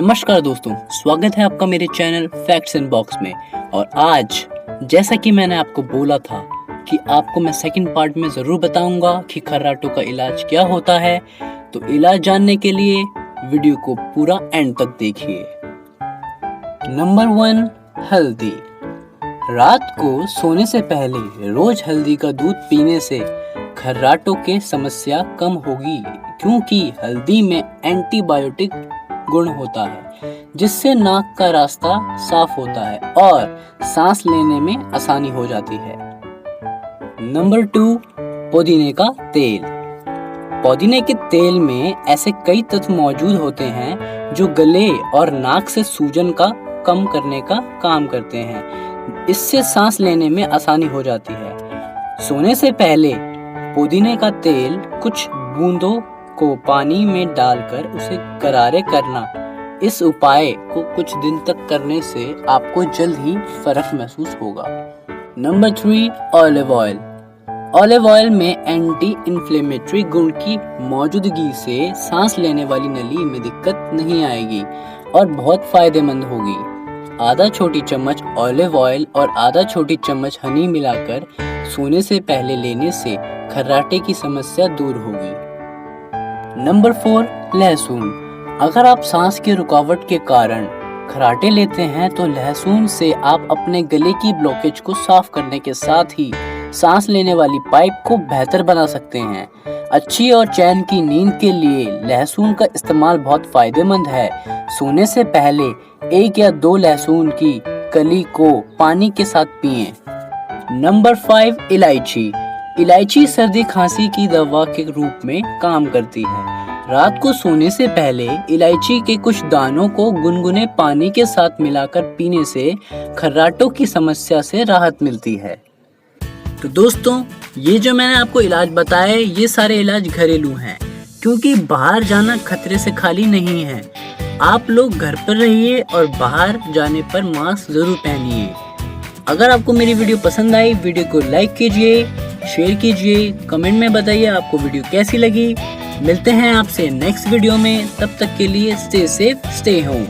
नमस्कार दोस्तों, स्वागत है आपका मेरे चैनल फैक्ट्स इन बॉक्स में। और आज जैसा कि मैंने आपको बोला था कि आपको मैं सेकंड पार्ट में ज़रूर बताऊंगा कि खर्राटों का इलाज क्या होता है, तो इलाज जानने के लिए वीडियो को पूरा एंड तक देखिए। नंबर 1, हल्दी। रात को सोने से पहले रोज हल्दी का दूध पीने से खर्राटों की समस्या कम होगी, क्योंकि हल्दी में एंटीबायोटिक गुण होता है जिससे नाक का रास्ता साफ होता है और सांस लेने में आसानी हो जाती है। नंबर 2, पुदीने का तेल। पुदीने के तेल में ऐसे कई तत्व मौजूद होते हैं जो गले और नाक से सूजन का कम करने का काम करते हैं। इससे सांस लेने में आसानी हो जाती है। सोने से पहले पुदीने का तेल कुछ बूंदों को पानी में डालकर उसे गरारे करना। इस उपाय को कुछ दिन तक करने से आपको जल्द ही फर्क महसूस होगा। Number 3, olive oil. Olive oil में एंटी इन्फ्लेमेटरी गुण की मौजूदगी से सांस लेने वाली नली में दिक्कत नहीं आएगी और बहुत फायदेमंद होगी। आधा छोटी चम्मच ऑलिव ऑयल और आधा छोटी चम्मच हनी मिलाकर सोने से पहले लेने से खर्राटे की समस्या दूर होगी। नंबर 4, लहसुन। अगर आप सांस की रुकावट के कारण खर्राटे लेते हैं तो लहसुन से आप अपने गले की ब्लॉकेज को साफ करने के साथ ही सांस लेने वाली पाइप को बेहतर बना सकते हैं। अच्छी और चैन की नींद के लिए लहसुन का इस्तेमाल बहुत फायदेमंद है। सोने से पहले 1 या 2 लहसुन की कली को पानी के साथ पिएं। नंबर 5, इलायची। इलायची सर्दी खांसी की दवा के रूप में काम करती है। रात को सोने से पहले इलायची के कुछ दानों को गुनगुने पानी के साथ मिलाकर पीने से खर्राटों की समस्या से राहत मिलती है। तो दोस्तों, ये जो मैंने आपको इलाज बताए, ये सारे इलाज घरेलू हैं, क्योंकि बाहर जाना खतरे से खाली नहीं है। आप लोग घर पर रहिए और बाहर जाने पर मास्क जरूर पहनिए। अगर आपको मेरी वीडियो पसंद आई, वीडियो को लाइक कीजिए, शेयर कीजिए, कमेंट में बताइए आपको वीडियो कैसी लगी। मिलते हैं आपसे नेक्स्ट वीडियो में, तब तक के लिए स्टे सेफ, स्टे होम।